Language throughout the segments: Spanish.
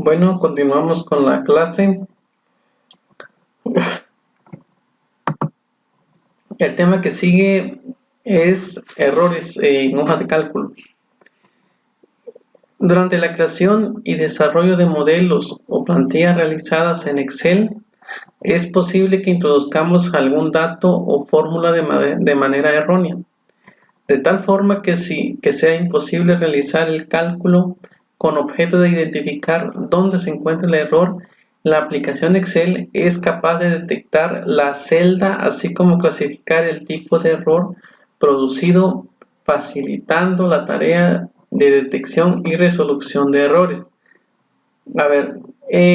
Bueno, continuamos con la clase. El tema que sigue es errores en hojas de cálculo. Durante la creación y desarrollo de modelos o plantillas realizadas en Excel, es posible que introduzcamos algún dato o fórmula de manera errónea, de tal forma que sea imposible realizar el cálculo con objeto de identificar dónde se encuentra el error. La aplicación Excel es capaz de detectar la celda, así como clasificar el tipo de error producido, facilitando la tarea de detección y resolución de errores. A ver,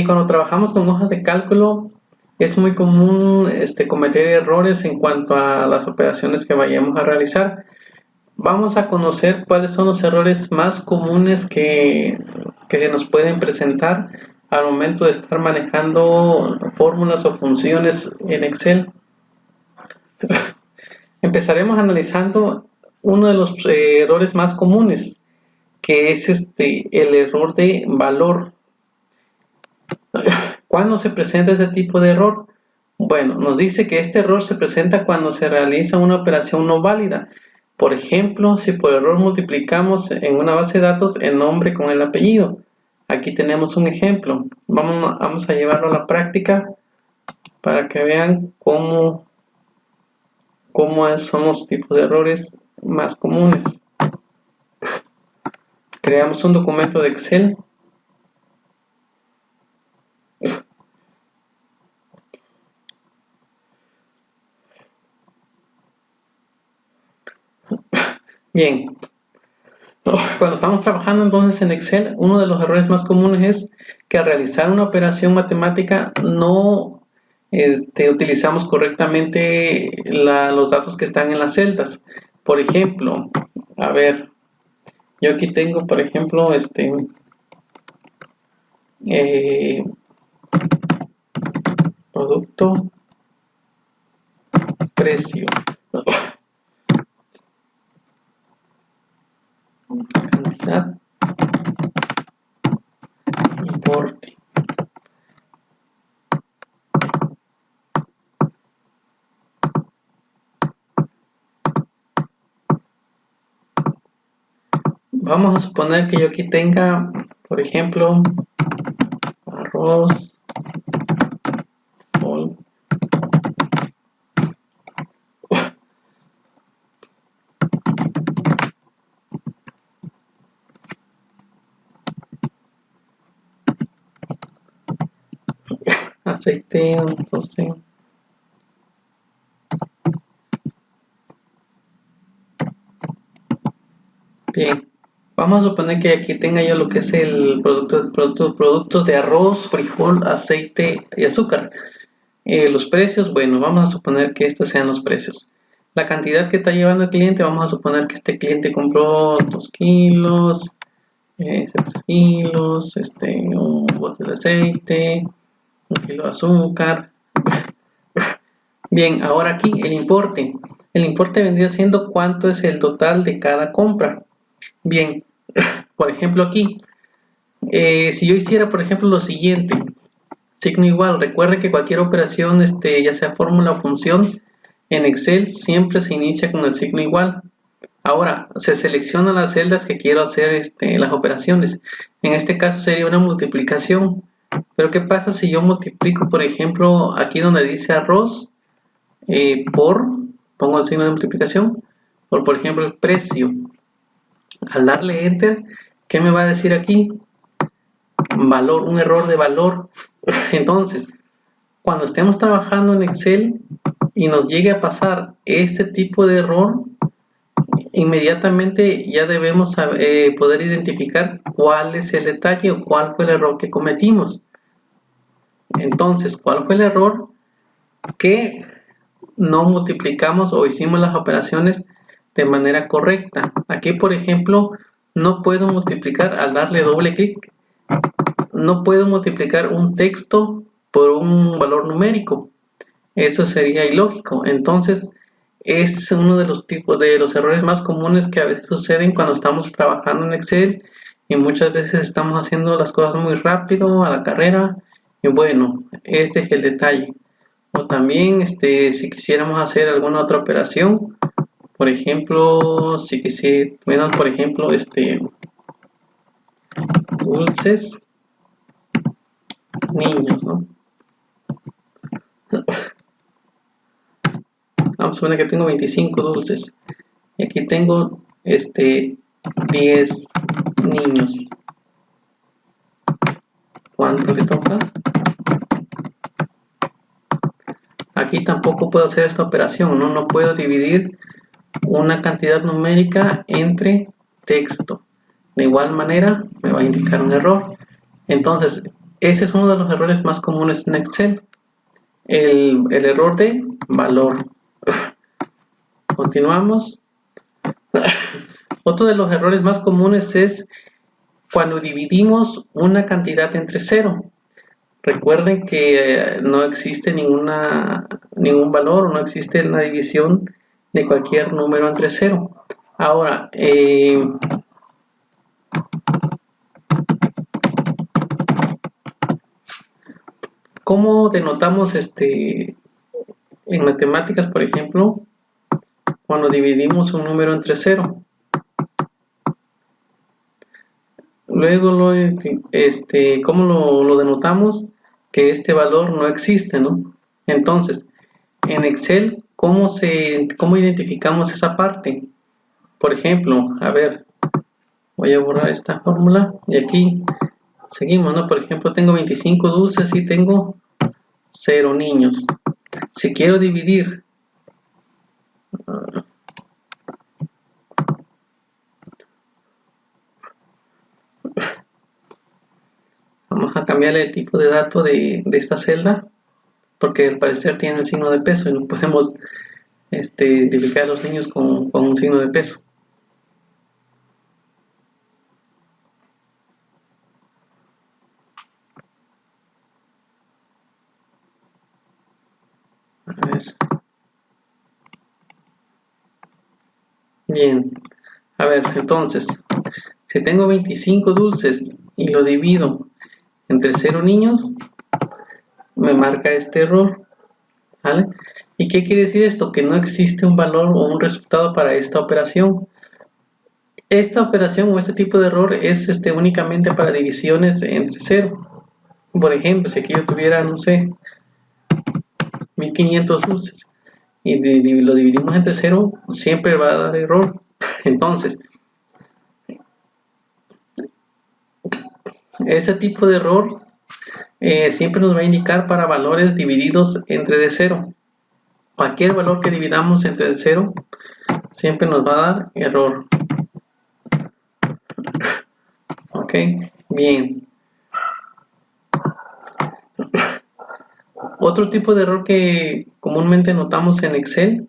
cuando trabajamos con hojas de cálculo, es muy común cometer errores en cuanto a las operaciones que vayamos a realizar. Vamos a conocer cuáles son los errores más comunes que nos pueden presentar al momento de estar manejando fórmulas o funciones en Excel. Empezaremos analizando uno de los errores más comunes, que es el error de valor. ¿Cuándo se presenta ese tipo de error? Bueno, nos dice que este error se presenta cuando se realiza una operación no válida. Por ejemplo, si por error multiplicamos en una base de datos el nombre con el apellido. Aquí tenemos un ejemplo. Vamos a llevarlo a la práctica para que vean cómo son los tipos de errores más comunes. Creamos un documento de Excel. Bien, cuando estamos trabajando entonces en Excel, uno de los errores más comunes es que al realizar una operación matemática no utilizamos correctamente los datos que están en las celdas. Por ejemplo, a ver, yo aquí tengo, por ejemplo, producto, precio, cantidad, importe. Vamos a suponer que yo aquí tenga, por ejemplo, arroz, sol, aceite, entonces, bien, vamos a suponer que aquí tenga yo lo que es el productos de arroz, frijol, aceite y azúcar. Los precios, bueno, vamos a suponer que estos sean los precios. La cantidad que está llevando el cliente, vamos a suponer que este cliente compró 2 kilos, 3 kilos, un bote de aceite, 1 kilo de azúcar. Bien, ahora aquí el importe. El importe vendría siendo cuánto es el total de cada compra. Bien, por ejemplo aquí, si yo hiciera por ejemplo lo siguiente, signo igual, recuerde que cualquier operación, ya sea fórmula o función, en Excel siempre se inicia con el signo igual. Ahora, se seleccionan las celdas que quiero hacer las operaciones. En este caso sería una multiplicación. Pero ¿qué pasa si yo multiplico, por ejemplo, aquí donde dice arroz, pongo el signo de multiplicación, por ejemplo, el precio? Al darle Enter, ¿qué me va a decir aquí? Valor, un error de valor. Entonces, cuando estemos trabajando en Excel y nos llegue a pasar este tipo de error, inmediatamente ya debemos poder identificar cuál es el detalle o cuál fue el error que cometimos. Entonces, ¿cuál fue el error? Que no multiplicamos o hicimos las operaciones de manera correcta. Aquí, por ejemplo, no puedo multiplicar al darle doble clic. No puedo multiplicar un texto por un valor numérico. Eso sería ilógico. Entonces, este es uno de los tipos de los errores más comunes que a veces suceden cuando estamos trabajando en Excel y muchas veces estamos haciendo las cosas muy rápido, a la carrera, y bueno, este es el detalle. O también si quisiéramos hacer alguna otra operación, por ejemplo, si quisieran, por ejemplo, dulces niños, ¿no? Vamos a suponer que tengo 25 dulces y aquí tengo 10 niños. ¿Cuánto le toca? Aquí tampoco puedo hacer esta operación, ¿no? No puedo dividir una cantidad numérica entre texto. De igual manera me va a indicar un error. Entonces, ese es uno de los errores más comunes en Excel. El error de valor. Continuamos. Otro de los errores más comunes es cuando dividimos una cantidad entre cero. Recuerden que no existe ningún valor, no existe una división de cualquier número entre cero. Ahora, ¿cómo denotamos en matemáticas, por ejemplo, cuando dividimos un número entre cero? Luego, ¿cómo lo denotamos? Que este valor no existe, ¿no? Entonces, en Excel, ¿cómo identificamos esa parte? Por ejemplo, a ver, voy a borrar esta fórmula y aquí seguimos, ¿no? Por ejemplo, tengo 25 dulces y tengo 0 niños. Si quiero dividir vamos a cambiar el tipo de dato de esta celda porque al parecer tiene el signo de peso y no podemos identificar a los niños con un signo de peso. A ver. Bien, a ver, entonces, si tengo 25 dulces y lo divido entre 0 niños, me marca este error, ¿vale? ¿Y qué quiere decir esto? Que no existe un valor o un resultado para esta operación. Esta operación o este tipo de error es únicamente para divisiones entre 0. Por ejemplo, si aquí yo tuviera, no sé, 1500 dulces y lo dividimos entre 0, siempre va a dar error. Entonces, ese tipo de error siempre nos va a indicar para valores divididos entre de 0. Cualquier valor que dividamos entre de 0 siempre nos va a dar error. Ok, bien. Otro tipo de error que comúnmente notamos en Excel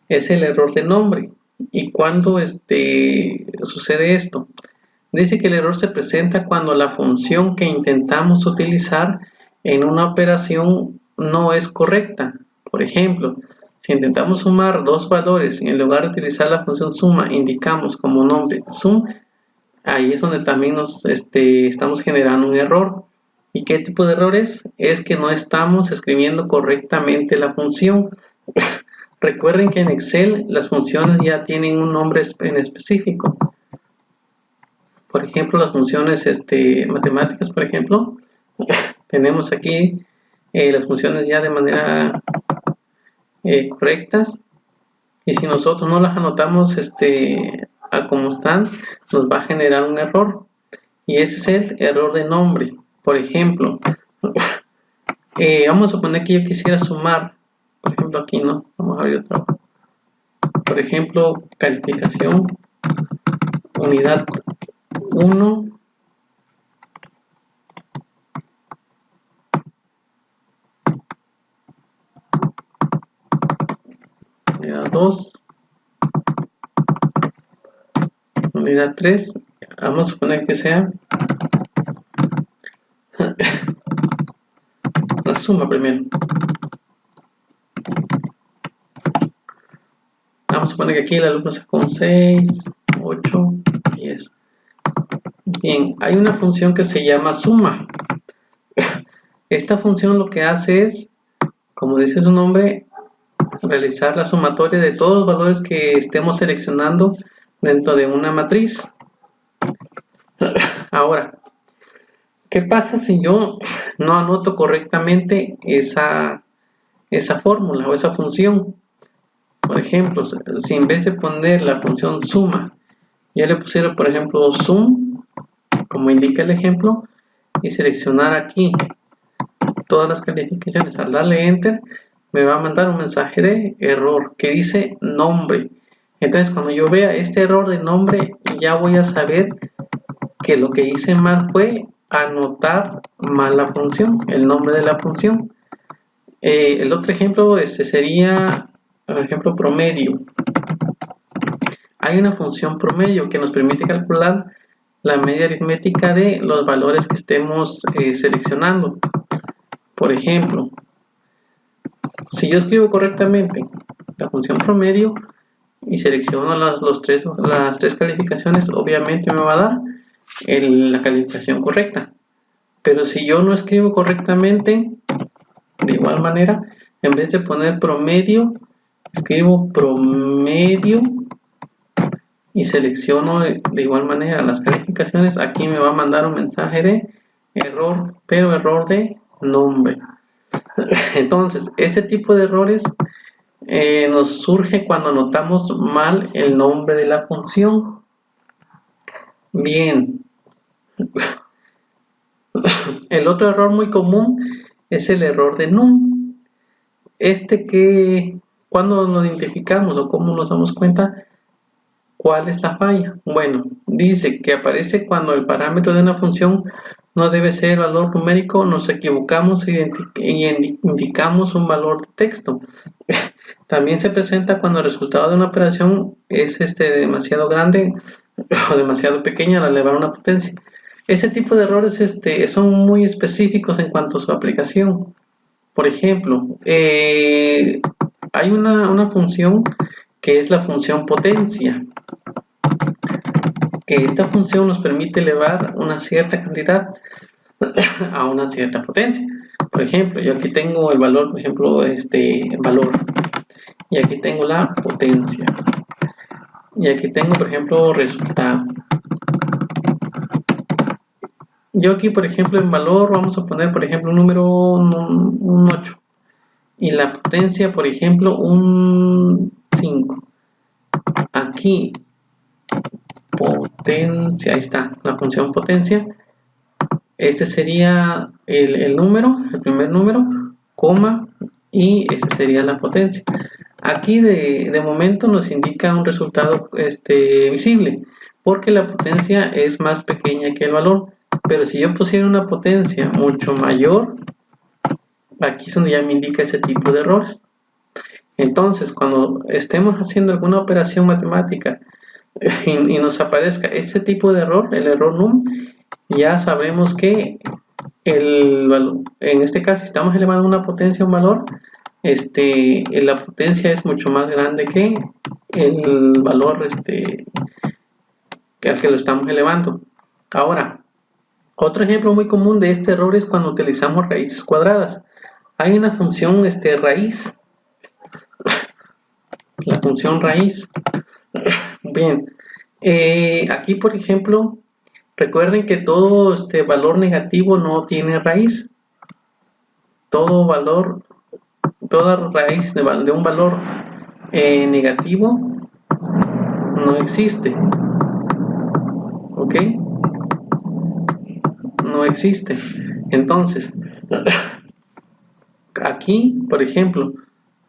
es el error de nombre. ¿Y cuándo sucede esto? Dice que el error se presenta cuando la función que intentamos utilizar en una operación no es correcta. Por ejemplo, si intentamos sumar dos valores y en lugar de utilizar la función suma indicamos como nombre sum, ahí es donde también estamos generando un error. ¿Y qué tipo de error es? Es que no estamos escribiendo correctamente la función. Recuerden que en Excel las funciones ya tienen un nombre en específico. Por ejemplo, las funciones matemáticas, por ejemplo, tenemos aquí las funciones ya de manera correctas, y si nosotros no las anotamos a como están, nos va a generar un error, y ese es el error de nombre. Por ejemplo, vamos a suponer que yo quisiera sumar, por ejemplo aquí no, vamos a abrir otra. Por ejemplo, calificación, unidad 1, unidad 2, unidad 3, vamos a suponer que sea la suma primero. Vamos a suponer que aquí el alumno sacó un 6, 8, 10. Bien, hay una función que se llama suma. Esta función lo que hace es, como dice su nombre, realizar la sumatoria de todos los valores que estemos seleccionando dentro de una matriz. Ahora, ¿qué pasa si yo no anoto correctamente esa fórmula o esa función? Por ejemplo, si en vez de poner la función suma, yo le pusiera, por ejemplo, sum, como indica el ejemplo, y seleccionar aquí todas las calificaciones, al darle enter, me va a mandar un mensaje de error que dice nombre. Entonces, cuando yo vea este error de nombre, ya voy a saber que lo que hice mal fue anotar mal la función, el nombre de la función. El otro ejemplo sería el ejemplo promedio. Hay una función promedio que nos permite calcular la media aritmética de los valores que estemos seleccionando. Por ejemplo, si yo escribo correctamente la función promedio y selecciono las tres calificaciones, obviamente me va a dar la calificación correcta. Pero si yo no escribo correctamente, de igual manera, en vez de poner promedio, escribo promedio y selecciono de igual manera las calificaciones, aquí me va a mandar un mensaje de error, pero error de nombre. Entonces, ese tipo de errores nos surge cuando anotamos mal el nombre de la función. Bien. El otro error muy común es el error de num. ¿Cuándo lo identificamos o cómo nos damos cuenta? ¿Cuál es la falla? Bueno, dice que aparece cuando el parámetro de una función no debe ser valor numérico, nos equivocamos y indicamos un valor de texto. También se presenta cuando el resultado de una operación es demasiado grande o demasiado pequeña al elevar una potencia. Ese tipo de errores son muy específicos en cuanto a su aplicación. Por ejemplo, hay una función que es la función potencia. Que esta función nos permite elevar una cierta cantidad a una cierta potencia. Por ejemplo, yo aquí tengo el valor, por ejemplo, valor. Y aquí tengo la potencia. Y aquí tengo, por ejemplo, resultado. Yo aquí, por ejemplo, en valor vamos a poner, por ejemplo, un número un 8. Y la potencia, por ejemplo, un 5. Aquí, potencia, ahí está, la función potencia. Este sería el número, el primer número, coma, y este sería la potencia. Aquí de momento nos indica un resultado visible, porque la potencia es más pequeña que el valor. Pero si yo pusiera una potencia mucho mayor, aquí es donde ya me indica ese tipo de errores. Entonces, cuando estemos haciendo alguna operación matemática y nos aparezca este tipo de error, el error num, ya sabemos que en este caso, si estamos elevando una potencia a un valor, la potencia es mucho más grande que el valor al que lo estamos elevando. Ahora, otro ejemplo muy común de este error es cuando utilizamos raíces cuadradas. Hay una función raíz, la función raíz. Bien, aquí por ejemplo, recuerden que todo valor negativo no tiene raíz. Toda raíz de un valor negativo no existe. ¿Ok? No existe. Entonces, aquí, por ejemplo,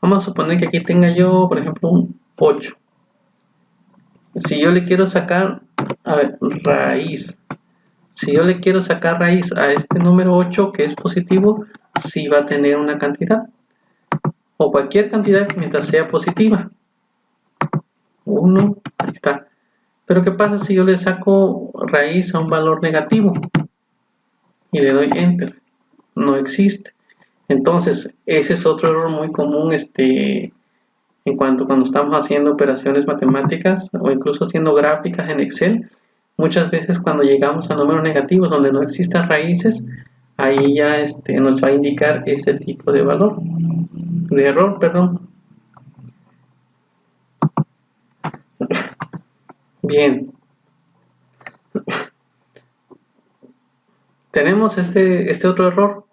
vamos a suponer que aquí tenga yo, por ejemplo, un 8. Si yo le quiero sacar, raíz. Si yo le quiero sacar raíz a este número 8 que es positivo, sí va a tener una cantidad. O cualquier cantidad mientras sea positiva. 1, ahí está. Pero ¿qué pasa si yo le saco raíz a un valor negativo? Y le doy enter, no existe. Entonces ese es otro error muy común en cuanto cuando estamos haciendo operaciones matemáticas o incluso haciendo gráficas en Excel, Muchas veces cuando llegamos a números negativos donde no existan raíces, ahí ya nos va a indicar ese tipo de valor, de error, perdón. Bien. Tenemos este otro error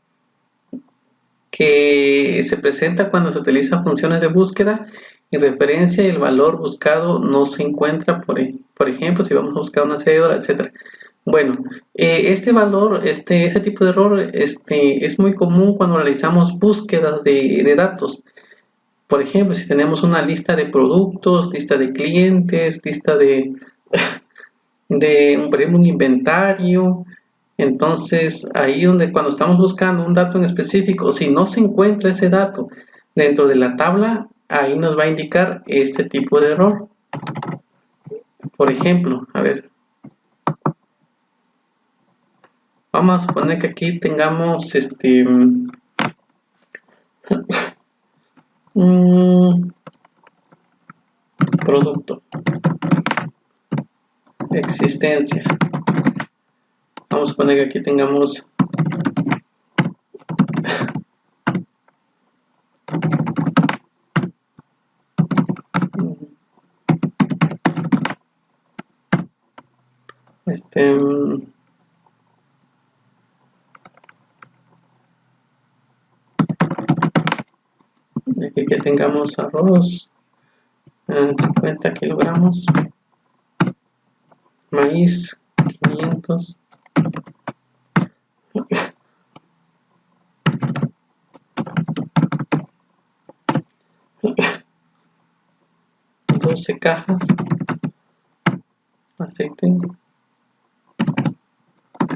que se presenta cuando se utilizan funciones de búsqueda y referencia y el valor buscado no se encuentra, por ejemplo, si vamos a buscar una seguidora, etc. Bueno, este valor, ese tipo de error es muy común cuando realizamos búsquedas de datos. Por ejemplo, si tenemos una lista de productos, lista de clientes, lista de un inventario. Entonces, ahí donde cuando estamos buscando un dato en específico, si no se encuentra ese dato dentro de la tabla, ahí nos va a indicar este tipo de error. Por ejemplo, a ver, vamos a suponer que aquí tengamos un producto, existencia. Vamos a poner que aquí tengamos aquí que tengamos arroz 50 kilogramos, maíz 500, cajas, aceite,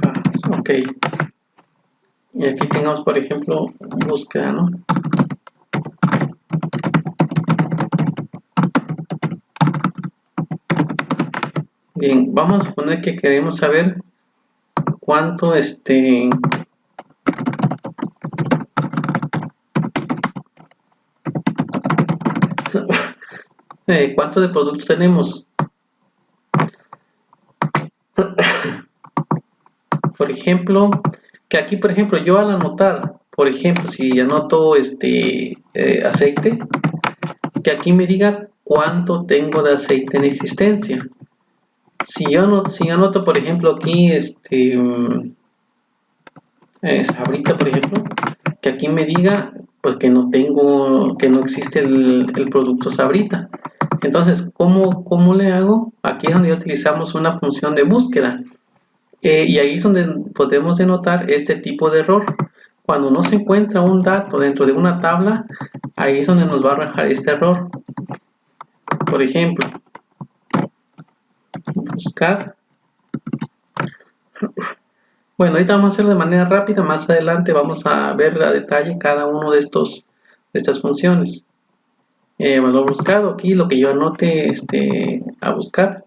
cajas, ok. Y aquí tengamos, por ejemplo, búsqueda, ¿no? Bien, vamos a suponer que queremos saber cuánto cuánto de producto tenemos. Por ejemplo, que aquí, por ejemplo, yo al anotar, por ejemplo, si anoto aceite, que aquí me diga cuánto tengo de aceite en existencia. Si yo anoto, por ejemplo, aquí sabrita, por ejemplo, que aquí me diga pues que no existe el producto sabrita. Entonces, ¿cómo le hago? Aquí es donde utilizamos una función de búsqueda. Y ahí es donde podemos denotar este tipo de error. Cuando no se encuentra un dato dentro de una tabla, ahí es donde nos va a arrojar este error. Por ejemplo, buscar. Bueno, ahorita vamos a hacerlo de manera rápida. Más adelante vamos a ver a detalle cada uno de estas funciones. Valor buscado, aquí lo que yo anote a buscar.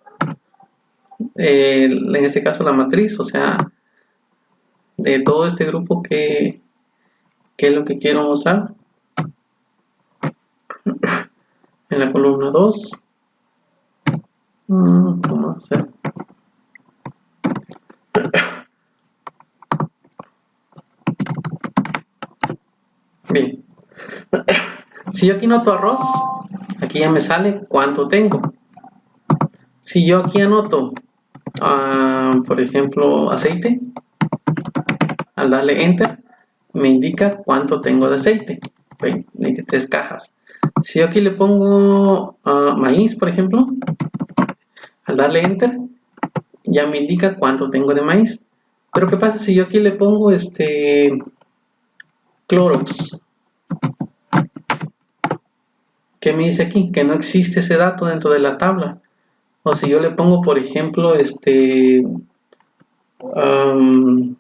En este caso la matriz, o sea, de todo este grupo que es lo que quiero mostrar. En la columna 2, ¿cómo hacer? Bien, si yo aquí anoto arroz, aquí ya me sale cuánto tengo. Si yo aquí anoto, por ejemplo, aceite, al darle enter, me indica cuánto tengo de aceite. 23 cajas. Si yo aquí le pongo maíz, por ejemplo, al darle enter, ya me indica cuánto tengo de maíz. Pero ¿qué pasa si yo aquí le pongo Clorox? ¿Qué me dice aquí? Que no existe ese dato dentro de la tabla. O si yo le pongo, por ejemplo,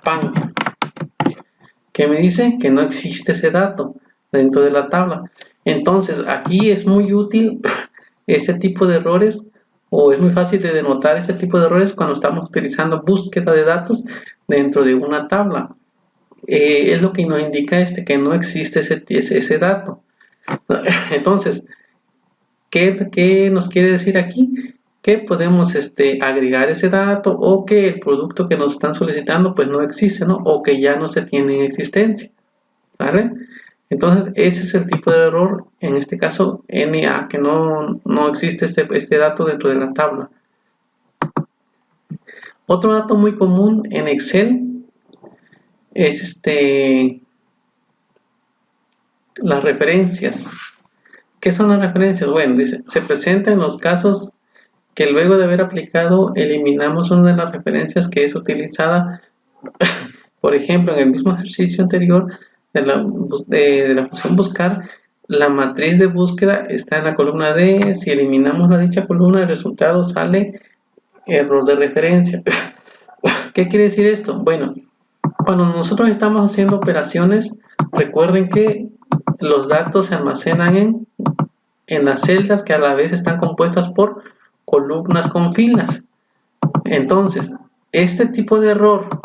pan, ¿qué me dice? Que no existe ese dato dentro de la tabla. Entonces, aquí es muy útil ese tipo de errores, o es muy fácil de denotar ese tipo de errores cuando estamos utilizando búsqueda de datos dentro de una tabla. Es lo que nos indica que no existe ese dato. Entonces, ¿qué nos quiere decir aquí? que podemos agregar ese dato, o que el producto que nos están solicitando pues no existe, ¿no? O que ya no se tiene en existencia, ¿vale? Entonces ese es el tipo de error, en este caso NA, que no existe este dato dentro de la tabla. Otro dato muy común en Excel es las referencias. ¿Qué son las referencias? Bueno, dice, se presenta en los casos que luego de haber aplicado eliminamos una de las referencias que es utilizada. Por ejemplo, en el mismo ejercicio anterior de la función buscar, la matriz de búsqueda está en la columna D. Si eliminamos la dicha columna, el resultado sale error de referencia. ¿Qué quiere decir esto? Bueno, cuando nosotros estamos haciendo operaciones, recuerden que los datos se almacenan en las celdas, que a la vez están compuestas por columnas con filas. Entonces, este tipo de error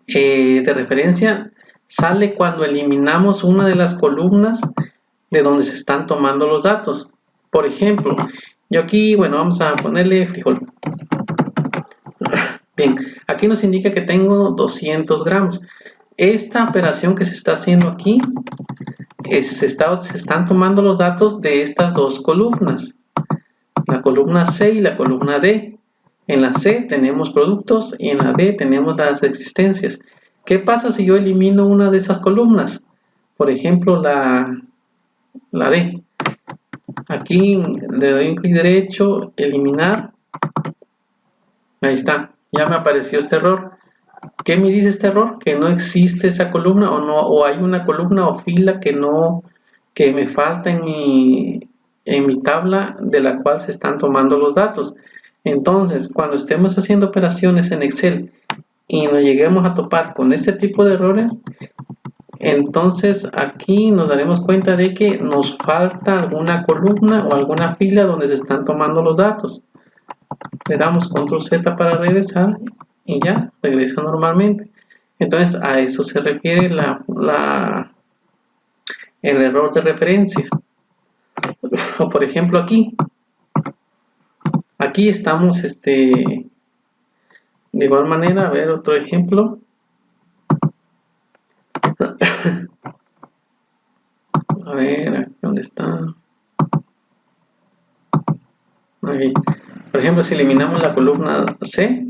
de referencia sale cuando eliminamos una de las columnas de donde se están tomando los datos. Por ejemplo, yo aquí, bueno, vamos a ponerle frijol. Bien, aquí nos indica que tengo 200 gramos. Esta operación que se está haciendo aquí, se están tomando los datos de estas dos columnas, la columna C y la columna D. En la C tenemos productos y en la D tenemos las existencias. ¿Qué pasa si yo elimino una de esas columnas? Por ejemplo, la D. Aquí le doy un clic derecho, eliminar. Ahí está, ya me apareció este error. ¿Qué me dice este error? Que no existe esa columna, o hay una columna o fila que me falta en mi tabla de la cual se están tomando los datos. Entonces, cuando estemos haciendo operaciones en Excel y nos lleguemos a topar con este tipo de errores, entonces aquí nos daremos cuenta de que nos falta alguna columna o alguna fila donde se están tomando los datos. Le damos control Z para regresar y ya regresa normalmente. Entonces a eso se refiere el error de referencia. O por ejemplo aquí estamos de igual manera. A ver, otro ejemplo. A ver, aquí dónde está. Ahí. Por ejemplo, si eliminamos la columna C,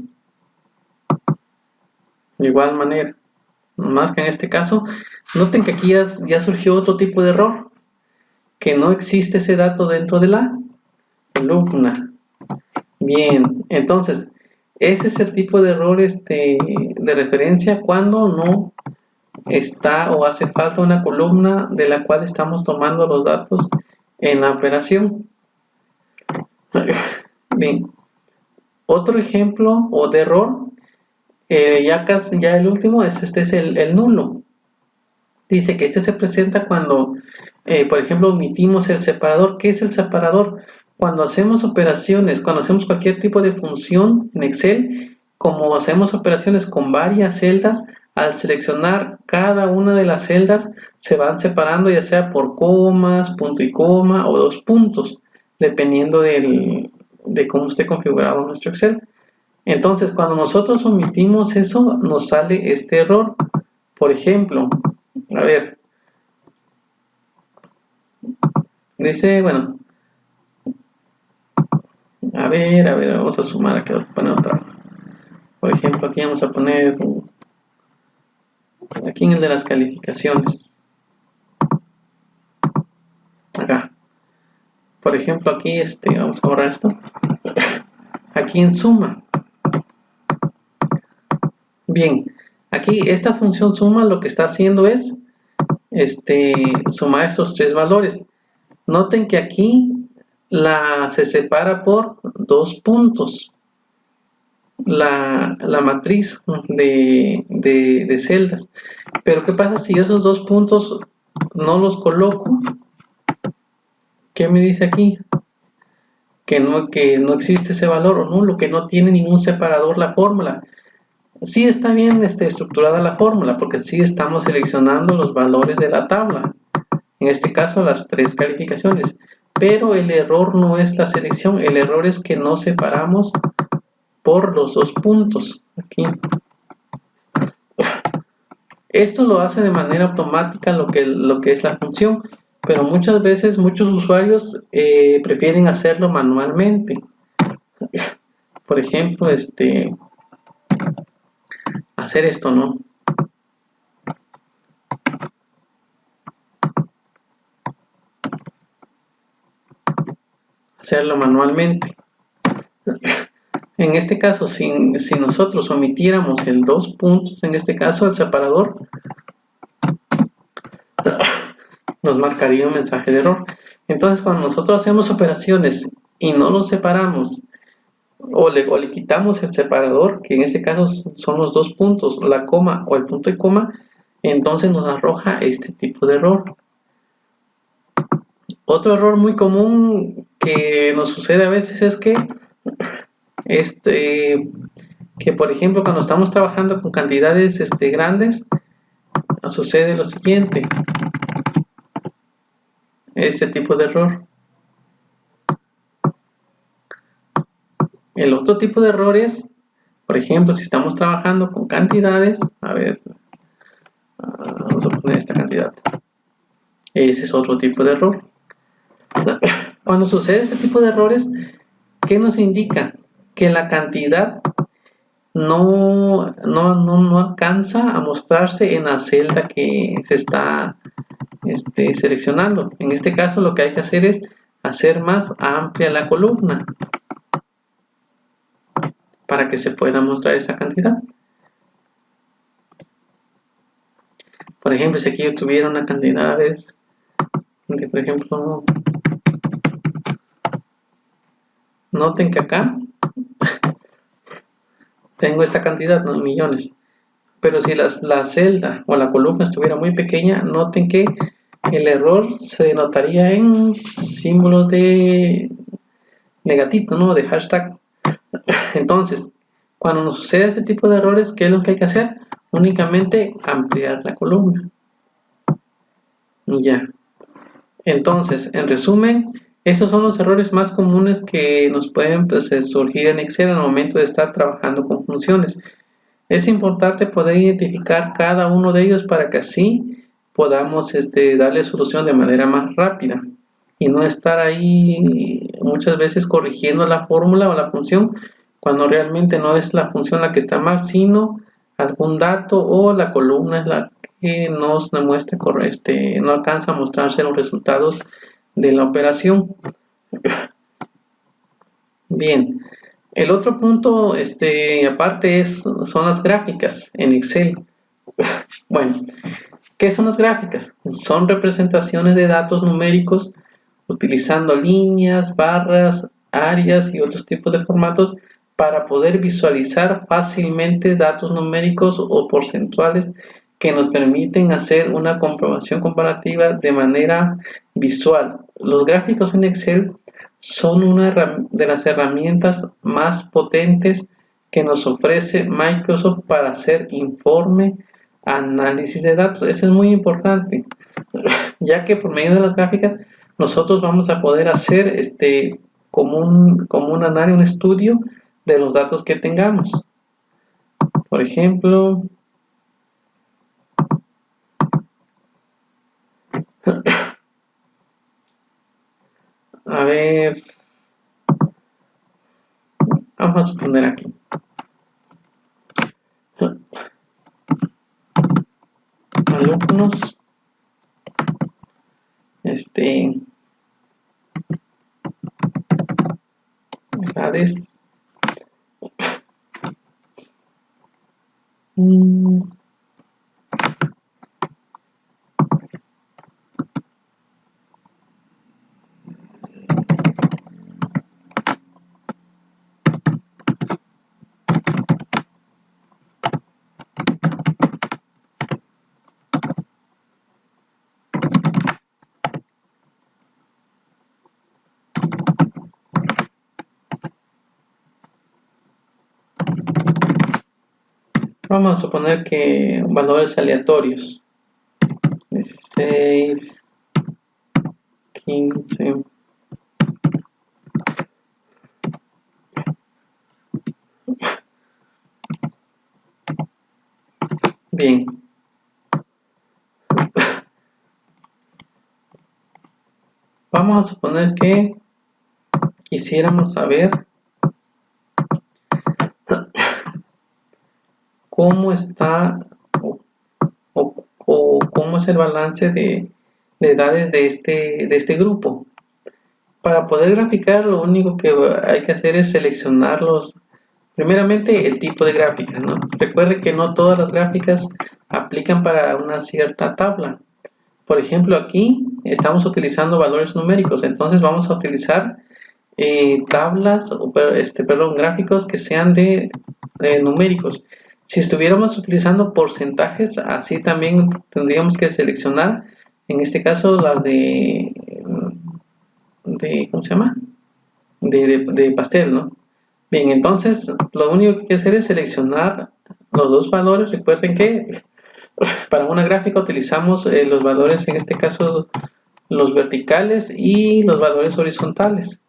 de igual manera nos marca en este caso. Noten que aquí ya surgió otro tipo de error, que no existe ese dato dentro de la columna. Bien, entonces ese es el tipo de error de referencia cuando no está o hace falta una columna de la cual estamos tomando los datos en la operación. Bien, otro ejemplo o de error, ya el último es el nulo. Dice que se presenta cuando, por ejemplo, omitimos el separador. ¿Qué es el separador? Cuando hacemos operaciones, cuando hacemos cualquier tipo de función en Excel, como hacemos operaciones con varias celdas, al seleccionar cada una de las celdas se van separando, ya sea por comas, punto y coma o dos puntos, dependiendo de cómo esté configurado nuestro Excel. Entonces, cuando nosotros omitimos eso, nos sale este error. Por ejemplo, a ver, dice, bueno, a ver, vamos a sumar aquí, vamos a poner otra. Por ejemplo, aquí vamos a poner, aquí en el de las calificaciones, acá. Por ejemplo, aquí, vamos a borrar esto. Aquí en suma. Bien, aquí esta función suma lo que está haciendo es sumar estos tres valores. Noten que aquí se separa por dos puntos la matriz de celdas. Pero ¿qué pasa si yo esos dos puntos no los coloco? ¿Qué me dice aquí? Que no existe ese valor o nulo, que no tiene ningún separador la fórmula. Sí está bien estructurada la fórmula, porque sí estamos seleccionando los valores de la tabla, en este caso las tres calificaciones, pero el error no es la selección, el error es que no separamos por los dos puntos. Aquí. Esto lo hace de manera automática lo que es la función, pero muchas veces muchos usuarios prefieren hacerlo manualmente. Por ejemplo, hacer esto, ¿no? Hacerlo manualmente. En este caso, si nosotros omitiéramos el 2 puntos, en este caso el separador, nos marcaría un mensaje de error. Entonces, cuando nosotros hacemos operaciones y no los separamos, o le quitamos el separador, que en este caso son los 2 puntos, la coma o el punto y coma, entonces nos arroja este tipo de error. Otro error muy común que nos sucede a veces es que por ejemplo cuando estamos trabajando con cantidades grandes, sucede lo siguiente, este tipo de error. El otro tipo de error es, por ejemplo, si estamos trabajando con cantidades, a ver, vamos a poner esta cantidad, ese es otro tipo de error. Cuando sucede este tipo de errores, ¿qué nos indica? Que la cantidad no alcanza a mostrarse en la celda que se está seleccionando. En este caso lo que hay que hacer es hacer más amplia la columna para que se pueda mostrar esa cantidad. Por ejemplo, si aquí yo tuviera una cantidad, a ver, de, por ejemplo, noten que acá tengo esta cantidad, no millones, pero si la celda o la columna estuviera muy pequeña, noten que el error se denotaría en símbolos de negatito, ¿no? De hashtag. Entonces, cuando nos sucede este tipo de errores, ¿qué es lo que hay que hacer? Únicamente ampliar la columna. Y ya. Entonces, en resumen, esos son los errores más comunes que nos pueden surgir en Excel al momento de estar trabajando con funciones. Es importante poder identificar cada uno de ellos para que así podamos darle solución de manera más rápida y no estar ahí muchas veces corrigiendo la fórmula o la función cuando realmente no es la función la que está mal, sino algún dato o la columna es la que nos demuestra no alcanza a mostrarse los resultados de la operación. Bien, el otro punto aparte son las gráficas en Excel. Bueno, ¿qué son las gráficas? Son representaciones de datos numéricos utilizando líneas, barras, áreas y otros tipos de formatos para poder visualizar fácilmente datos numéricos o porcentuales que nos permiten hacer una comprobación comparativa de manera visual. Los gráficos en Excel son una de las herramientas más potentes que nos ofrece Microsoft para hacer informe, análisis de datos. Eso es muy importante, ya que por medio de las gráficas nosotros vamos a poder hacer como un análisis, un estudio de los datos que tengamos. Por ejemplo, a ver, vamos a suponer aquí. Alumnos, edades, vamos a suponer que valores aleatorios, 16, 15, Bien. Vamos a suponer que quisiéramos saber cómo está o cómo es el balance de edades de este grupo. Para poder graficar, lo único que hay que hacer es seleccionarlos. Primeramente, el tipo de gráfica, ¿no? Recuerde que no todas las gráficas aplican para una cierta tabla. Por ejemplo, aquí estamos utilizando valores numéricos, entonces vamos a utilizar tablas, gráficos que sean de numéricos. Si estuviéramos utilizando porcentajes, así también tendríamos que seleccionar, en este caso, las ¿cómo se llama? De pastel, ¿no? Bien, entonces lo único que hay que hacer es seleccionar los dos valores. Recuerden que para una gráfica utilizamos los valores, en este caso los verticales y los valores horizontales.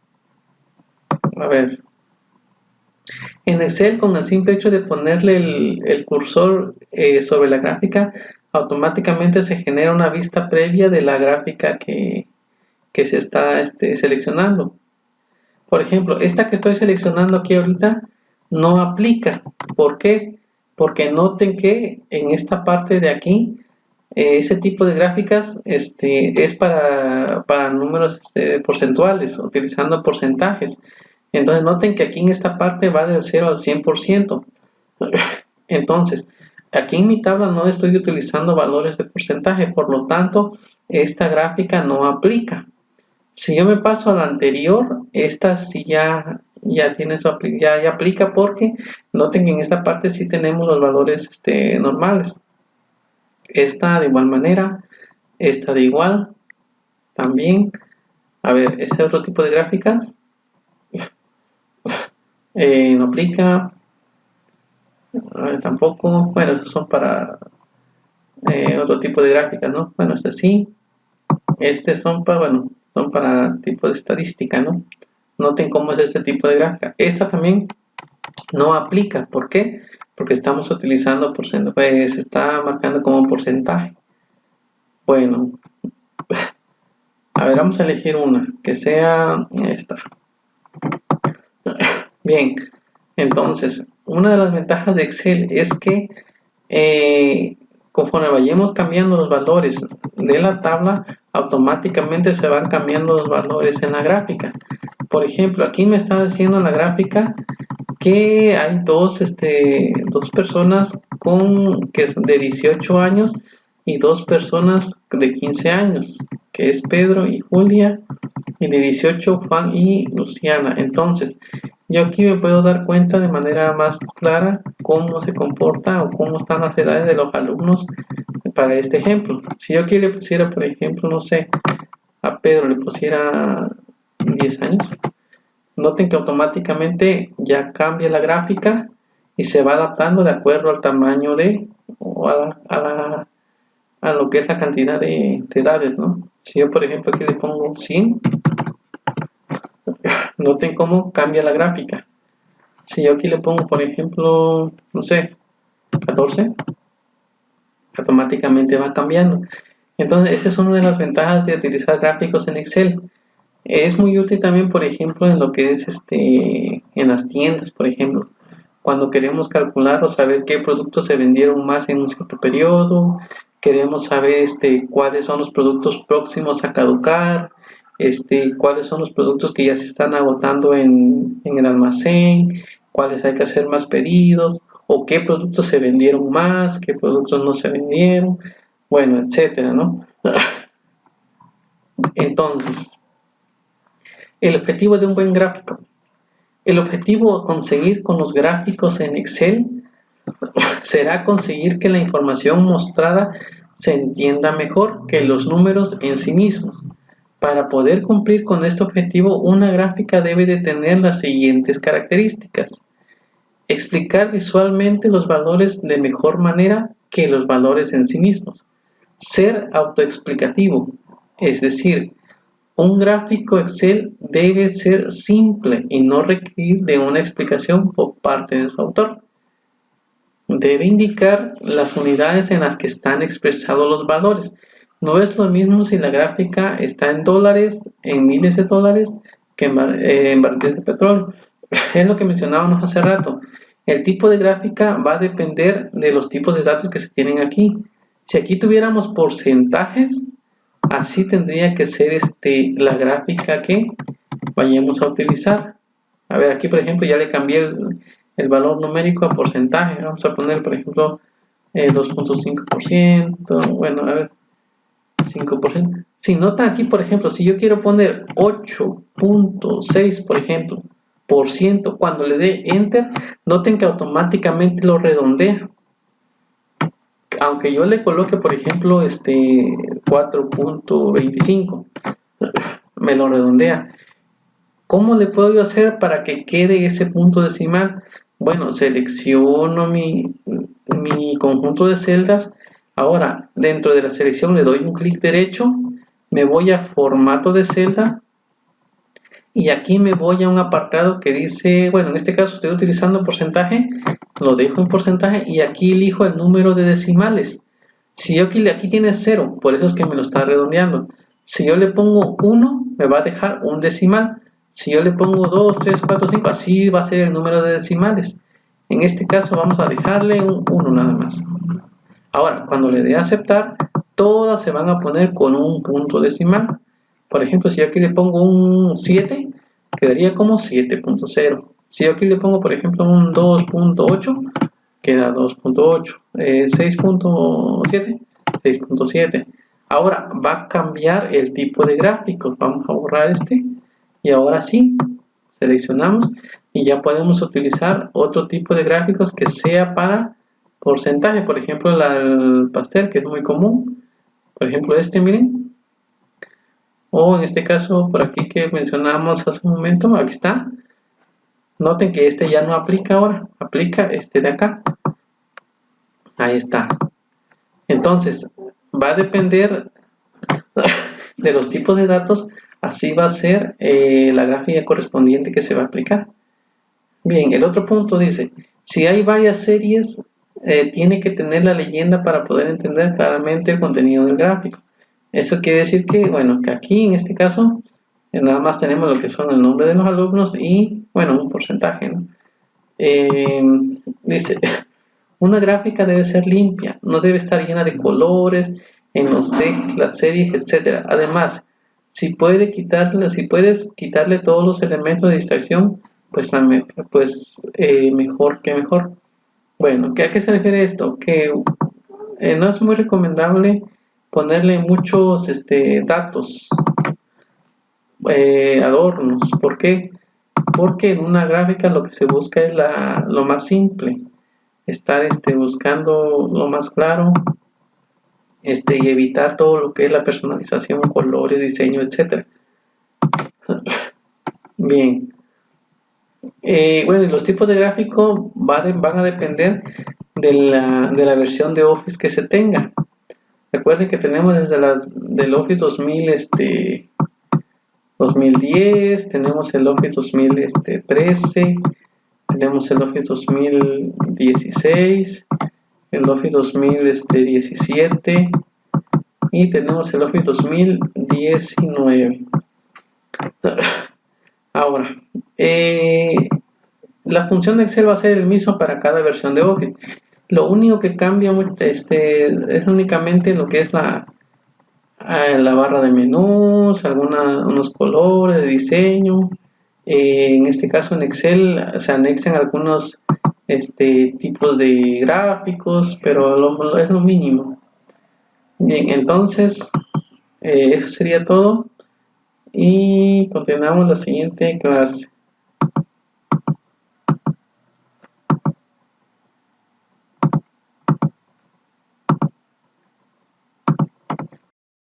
A ver, en Excel, con el simple hecho de ponerle el cursor sobre la gráfica, automáticamente se genera una vista previa de la gráfica que se está seleccionando. Por ejemplo, esta que estoy seleccionando aquí ahorita no aplica. ¿Por qué? Porque noten que en esta parte de aquí, ese tipo de gráficas es para números porcentuales, utilizando porcentajes. Entonces noten que aquí en esta parte va del 0 al 100%. Entonces, aquí en mi tabla no estoy utilizando valores de porcentaje, por lo tanto, esta gráfica no aplica. Si yo me paso a la anterior, esta sí ya tiene ya aplica, porque noten que en esta parte sí tenemos los valores normales. Esta de igual manera, esta de igual también. A ver, ese otro tipo de gráficas no aplica. Tampoco. Bueno, estos son para otro tipo de gráficas, ¿no? Bueno, este sí. Son para tipo de estadística, ¿no? Noten cómo es este tipo de gráfica. Esta también no aplica. ¿Por qué? Porque estamos utilizando porcentaje, se está marcando como porcentaje. Bueno, a ver, vamos a elegir una que sea esta. Bien, entonces, una de las ventajas de Excel es que conforme vayamos cambiando los valores de la tabla, automáticamente se van cambiando los valores en la gráfica. Por ejemplo, aquí me está diciendo en la gráfica que hay dos personas de 18 años y dos personas de 15 años, que es Pedro y Julia, y de 18 Juan y Luciana. Entonces, yo aquí me puedo dar cuenta de manera más clara cómo se comporta o cómo están las edades de los alumnos para este ejemplo. Si yo aquí le pusiera, por ejemplo, no sé, a Pedro le pusiera 10 años, noten que automáticamente ya cambia la gráfica y se va adaptando de acuerdo al tamaño o a lo que es la cantidad de edades, ¿no? Si yo, por ejemplo, aquí le pongo 100, noten cómo cambia la gráfica. Si yo aquí le pongo, por ejemplo, no sé, 14, automáticamente va cambiando. Entonces, esa es una de las ventajas de utilizar gráficos en Excel. Es muy útil también, por ejemplo, en lo que es en las tiendas, por ejemplo, cuando queremos calcular o saber qué productos se vendieron más en un cierto periodo, queremos saber cuáles son los productos próximos a caducar, cuáles son los productos que ya se están agotando en el almacén, cuáles hay que hacer más pedidos, o qué productos se vendieron más, qué productos no se vendieron, bueno, etcétera, ¿no? Entonces, el objetivo de un buen gráfico. El objetivo a conseguir con los gráficos en Excel será conseguir que la información mostrada se entienda mejor que los números en sí mismos. Para poder cumplir con este objetivo, una gráfica debe de tener las siguientes características. Explicar visualmente los valores de mejor manera que los valores en sí mismos. Ser autoexplicativo, es decir, Un gráfico Excel debe ser simple y no requerir de una explicación por parte de su autor. Debe indicar las unidades en las que están expresados los valores. No es lo mismo si la gráfica está en dólares, en miles de dólares, que en barriles de petróleo. Es lo que mencionábamos hace rato. El tipo de gráfica va a depender de los tipos de datos que se tienen aquí. Si aquí tuviéramos porcentajes, así tendría que ser la gráfica que vayamos a utilizar. A ver, aquí por ejemplo ya le cambié el valor numérico a porcentaje. Vamos a poner por ejemplo 2.5%. Bueno, a ver, 5%. Si notan aquí por ejemplo, si yo quiero poner 8.6 por ejemplo, cuando le dé enter, noten que automáticamente lo redondea. Aunque yo le coloque por ejemplo 4.25, me lo redondea. ¿Cómo le puedo yo hacer para que quede ese punto decimal? Bueno, selecciono mi conjunto de celdas. Ahora, dentro de la selección le doy un clic derecho, me voy a formato de celda y aquí me voy a un apartado que dice, bueno, en este caso estoy utilizando porcentaje, lo dejo en porcentaje y aquí elijo el número de decimales. Si yo aquí tiene 0, por eso es que me lo está redondeando. Si yo le pongo 1, me va a dejar un decimal. Si yo le pongo 2, 3, 4, 5, así va a ser el número de decimales. En este caso vamos a dejarle un 1 nada más. Ahora, cuando le dé a aceptar, todas se van a poner con un punto decimal. Por ejemplo, si yo aquí le pongo un 7, quedaría como 7.0. Si yo aquí le pongo, por ejemplo, un 2.8, queda 2.8. 6.7, 6.7. Ahora va a cambiar el tipo de gráficos. Vamos a borrar y ahora sí, seleccionamos y ya podemos utilizar otro tipo de gráficos que sea para porcentaje. Por ejemplo, el pastel, que es muy común. Por ejemplo, miren. O en este caso, por aquí que mencionamos hace un momento, aquí está. Noten que ya no aplica ahora, aplica de acá. Ahí está. Entonces, va a depender de los tipos de datos, así va a ser la gráfica correspondiente que se va a aplicar. Bien, el otro punto dice, si hay varias series, tiene que tener la leyenda para poder entender claramente el contenido del gráfico. Eso quiere decir que, bueno, que aquí en este caso, nada más tenemos lo que son el nombre de los alumnos y, bueno, un porcentaje, ¿no? Dice, una gráfica debe ser limpia, no debe estar llena de colores en los ejes, las series, etc. Además, si puedes quitarle todos los elementos de distracción, pues mejor que mejor. Bueno, ¿a qué se refiere esto? Que no es muy recomendable ponerle muchos datos, adornos. ¿Por qué? Porque en una gráfica lo que se busca es lo más simple, estar buscando lo más claro, y evitar todo lo que es la personalización, colores, diseño, etc. Bien. Bueno, los tipos de gráfico van a depender de la versión de Office que se tenga. Recuerden que tenemos desde del Office 2010, tenemos el Office 2013, tenemos el Office 2016, el Office 2017 y tenemos el Office 2019. Ahora, la función de Excel va a ser el mismo para cada versión de Office. Lo único que cambia es únicamente lo que es la barra de menús, unos colores de diseño. En este caso en Excel se anexan algunos tipos de gráficos, pero es lo mínimo. Bien, entonces eso sería todo y continuamos la siguiente clase.